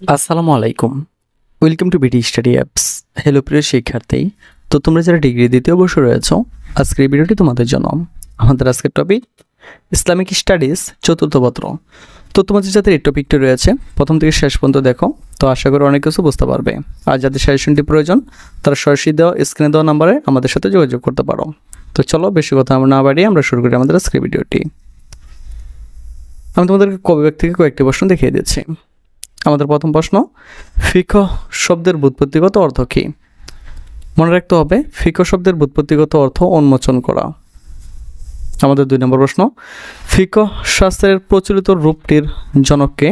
আসসালামু আলাইকুম। Welcome to BD study apps. Hello প্রিয় শিক্ষার্থী, তো তোমরা যারা ডিগ্রি দ্বিতীয় বর্ষে রয়েছো, আজকের এই ভিডিওটি তোমাদের জন্য। আমাদের আজকের টপিক ইসলামিক স্টাডিজ চতুর্থ পত্র। তো তোমাদের যাদের এই টপিকটি রয়েছে প্রথম থেকে শেষ পর্যন্ত দেখো, তো আশা করি অনেক কিছু বুঝতে পারবে। আর যাদের সাজেশনটি প্রয়োজন তারা সরাসরি দেওয়া স্ক্রিনে দেওয়া নাম্বারে আমাদের সাথে যোগাযোগ করতে পারো। তো চলো বেশি কথা না বাড়িয়ে আমরা শুরু করি আমাদের আজকের ভিডিওটি। আমি তোমাদেরকে কবিভাগ থেকে কয়েকটি প্রশ্ন দেখিয়ে দিচ্ছি। আমাদের প্রথম প্রশ্ন, ফিকহ শব্দের ব্যুৎপত্তিগত অর্থ কী? মনে রাখতে হবে ফিকহ শব্দের ব্যুৎপত্তিগত অর্থ উন্মোচন করা। আমাদের 2 নম্বর প্রশ্ন, ফিকহ শাস্ত্রের প্রচলিত রূপটির জনককে?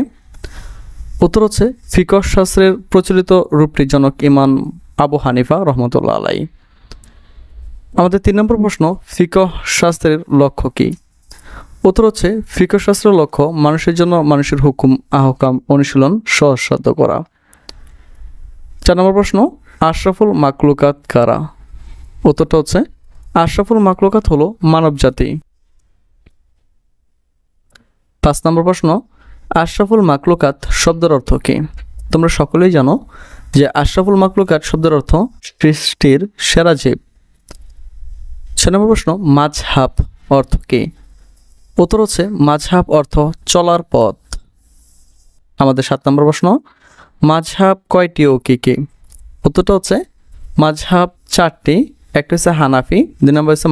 উত্তর হচ্ছে ফিকহ শাস্ত্রের প্রচলিত রূপটির জনক ইমাম আবু হানিফা রহমতুল্লাহ আলাইহি। আমাদের 3 নম্বর প্রশ্ন, ফিকহ শাস্ত্রের লক্ষ্য কী? উত্তর হচ্ছে ফিকহ শাস্ত্রের লক্ষ্য মানুষের জন্য মানুষের হুকুম আহকাম অনুশীলন সহজসাধ্য করা। 4 নম্বর প্রশ্ন, আশরাফুল মাকলুকাত কারা? উত্তরটা হচ্ছে আশরাফুল মাকলুকাত হলো মানব জাতি। 5 নম্বর প্রশ্ন, আশরাফুল মাকলুকাত শব্দের অর্থ কী? তোমরা সকলেই জানো যে আশরাফুল মাকলুকাত শব্দের অর্থ সৃষ্টির সেরা জীব। 6 নম্বর প্রশ্ন, মাযহাব অর্থ কী? উত্তর হচ্ছে মাযহাব অর্থ চলার পথ। আমাদের 7 নম্বর প্রশ্ন, মাযহাব কয়টি ও কী কী? উত্তরটা হচ্ছে মাযহাব 4টি। একটা হচ্ছে হানাফি, 2 নম্বর হচ্ছে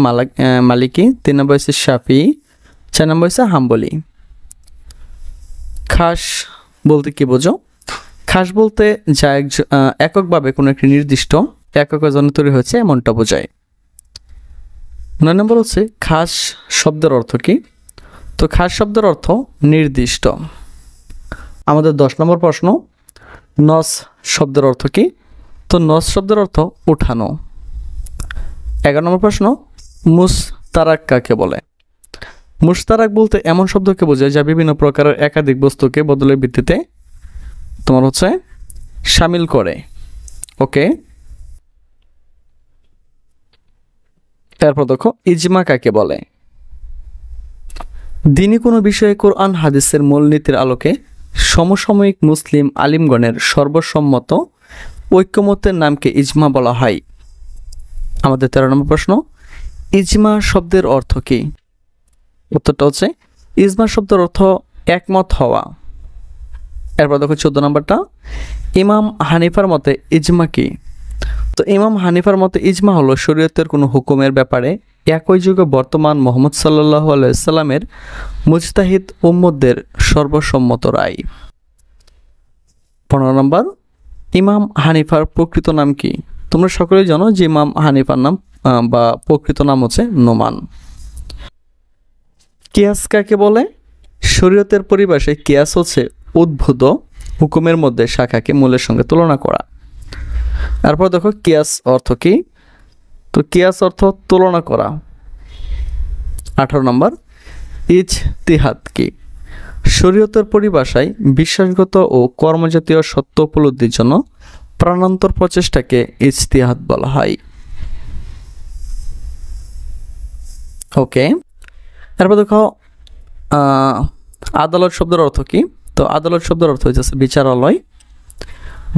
মালিকি, 3 নম্বর হচ্ছে শাফি, 4 নম্বর হচ্ছে হাম্বলি। খাস বলতে কি বোঝো? খাস বলতে যা এককভাবে কোনো একটি নির্দিষ্ট এককের জন্য তৈরি হয়েছে এমনটা বোঝায়। 9 নম্বর হচ্ছে খাস শব্দের অর্থ কী? তো খাস শব্দের অর্থ নির্দিষ্ট। আমাদের 10 নম্বর প্রশ্ন, নস শব্দের অর্থ কী? তো নস শব্দের অর্থ উঠানো। 11 নম্বর প্রশ্ন, মুশতারাক কাকে বলে? মুশতারাক বলতে এমন শব্দকে বোঝায় যা বিভিন্ন প্রকারের একাধিক বস্তুকে বদলের ভিত্তিতে তোমার হচ্ছে শামিল করে। ওকে, তারপর দেখো ইজমা কাকে বলে? দিনী কোনো বিষয়ে কোরআন হাদিসের মূলনীতির আলোকে সমসাময়িক মুসলিম আলিমগণের সর্বসম্মত ঐক্যমত্যের নামকে ইজমা বলা হয়। আমাদের 13 নম্বর প্রশ্ন, ইজমা শব্দের অর্থ কী? উত্তরটা হচ্ছে ইজমা শব্দের অর্থ একমত হওয়া। এরপর দেখো 14 নম্বরটা, ইমাম হানিফার মতে ইজমা কী? তো ইমাম হানিফার মতে ইজমা হলো শরীয়তের কোনো হুকুমের ব্যাপারে একই যুগে বর্তমান মুহাম্মদ সাল্লাল্লাহু আলাইহি সাল্লামের মুজতাহিদ উম্মতদের সর্বসম্মত রায়। 15 নম্বর, ইমাম হানিফার প্রকৃত নাম কি? তোমরা সকলেই জানো যে ইমাম হানিফার নাম বা প্রকৃত নাম হচ্ছে নোমান। কিয়াস কাকে বলে? শরীয়তের পরিভাষায় কিয়াস হচ্ছে উদ্ভূত হুকুমের মধ্যে শাখাকে মূলের সঙ্গে তুলনা করা। তারপর দেখো কিয়াস অর্থ কি? তো কিয়াস অর্থ তুলনা করা। 18 নম্বর, ইজতিহাদ কি? শরীয়তের পরিভাষায় বিশ্বাসগত ও কর্মজাতীয় সত্য উপলব্ধির জন্য প্রাণান্তর প্রচেষ্টাকে ইজতিহাদ বলা হয়। ওকে, তারপর দেখো আদালত শব্দের অর্থ কি? তো আদালত শব্দের অর্থ হচ্ছে বিচারালয়।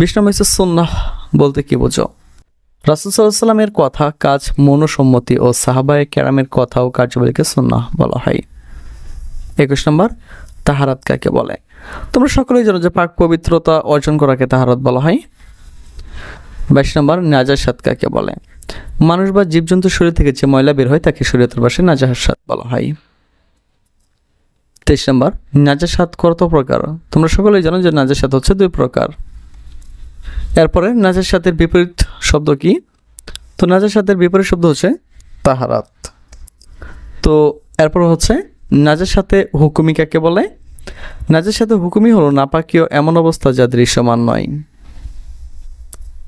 20 নম্বর হচ্ছে সুন্নাহ বলতে কি বোঝো? রাসূল সাল্লাল্লাহু আলাইহি ওয়াসাল্লামের কথা, কাজ, মনোসম্মতি ও সাহাবায়ে কেরামের কথা ও কার্যাবলীকে সুন্নাহ বলা হয়। 21 নম্বর, তাহারাত কাকে বলে? তোমরা সকলেই জানো যে পাক পবিত্রতা অর্জন করাকে তাহারাত বলা হয়। 22 নম্বর, নাজাসাত কাকে বলে? মানুষ বা জীবজন্তুর শরীর থেকে যে ময়লা বের হয় তাকে শরীয়তের ভাষায় নাজাসাত বলা হয়। 23 নম্বর, নাজাসাত কত প্রকার? তোমরা সকলেই জানো যে নাজাসাত হচ্ছে 2 প্রকার। এরপরে নাজাসাতের বিপরীত শব্দ কি? তো নাজাসাতের বিপরীত শব্দ হচ্ছে তাহারাত। তো এরপর হচ্ছে নাজাসাতে হুকুমি কাকে বলে? নাজাসাতে হুকুমি হলো নাপাকীয় এমন অবস্থা যা দৃশ্যমান নয়।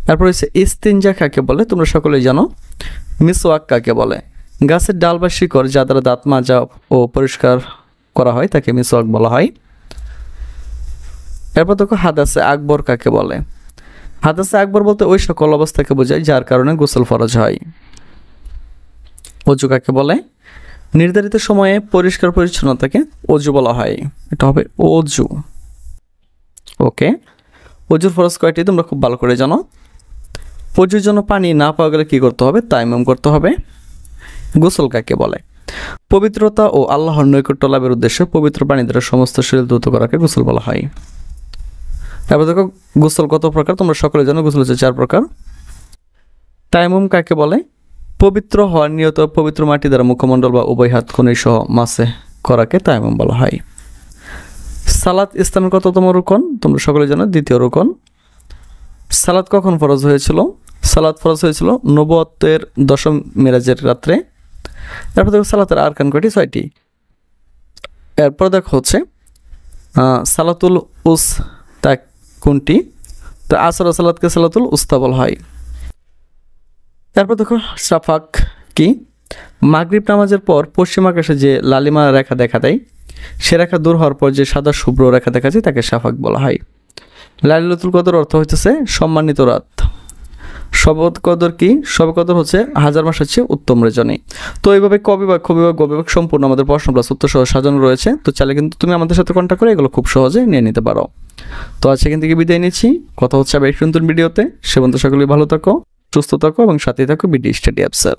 তারপর হচ্ছে ইস্তিনজা কাকে বলে? তোমরা সকলেই জানো। মিসওয়াক কাকে বলে? গাছের ডাল বা শিকড় যা দ্বারা দাঁত মাজা ও পরিষ্কার করা হয় তাকে মিসওয়াক বলা হয়। এরপর দেখো হাদাসে আকবর কাকে বলে? হাদাসে আকবর বলতে ওই সকল অবস্থাকে বোঝায় যার কারণে গোসল ফরজ হয়। অজু কাকে বলে? নির্ধারিত সময়ে পরিষ্কার পরিচ্ছন্নতাকে অজু বলা হয়। এটা হবে অজু। ওকে, অজুর ফরজ কয়টি তোমরা খুব ভালো করে জানো। অজুর জন্য পানি না পাওয়া গেলে কী করতে হবে? তায়াম্মুম করতে হবে। গোসল কাকে বলে? পবিত্রতা ও আল্লাহর নৈকট্য লাভের উদ্দেশ্যে পবিত্র পানি দ্বারা সমস্ত শরীর ধৌত করাকে গোসল বলা হয়। এবার দেখো গোসল কত প্রকার তোমরা সকলে জানো। গোসল হচ্ছে 4 প্রকার। তায়াম্মুম কাকে বলে? পবিত্র হওয়ার নিয়ত পবিত্র মাটি দ্বারা মুখমণ্ডল বা উভয় হাত কনুই সহ মাসে করাকে তায়াম্মুম বলা হয়। সালাত ইসলামের কততম রুকন? তোমরা সকলে জানো 2য় রুকন। সালাত কখন ফরজ হয়েছিল? সালাত ফরজ হয়েছিল নবুয়তের 10ম মিরাজের রাত্রে। তারপর দেখো সালাতের আরকান কয়টি? 6টি। এরপর দেখো হচ্ছে সালাতুল উস্তা কোনটি? তো আসর সালাতকে সালাতুল উস্তা বলা হয়। তারপর দেখো শাফাক কি? মাগরিব নামাজের পর পশ্চিম আকাশে যে লালিমা রেখা দেখা দেয়, সে রেখা দূর হওয়ার পর যে সাদা শুভ্র রেখা দেখা যায় তাকে শাফাক বলা হয়। লাইলাতুল কদর অর্থ হইতেছে সম্মানিত রাত। শবে কদর কি? শবে কদর হচ্ছে 1000 মাস হচ্ছে উত্তম রজনী। তো এইভাবে কবিভাগ, খবিভাগ, গবিভাগ সম্পূর্ণ আমাদের প্রশ্ন প্লাস উত্তর সহ সাজানো রয়েছে। তো চাইলে কিন্তু তুমি আমাদের সাথে কন্ট্যাক্ট করে এগুলো খুব সহজে নিয়ে নিতে পারো। তো আজকে এখান থেকে বিদায় নিচ্ছি। কথা হচ্ছে আবার একটু নতুন ভিডিওতে। সে পর্যন্ত সকলেই ভালো থাকো, সুস্থ থাকো এবং সাথে থাকো বিডি স্টাডি অ্যাপসের।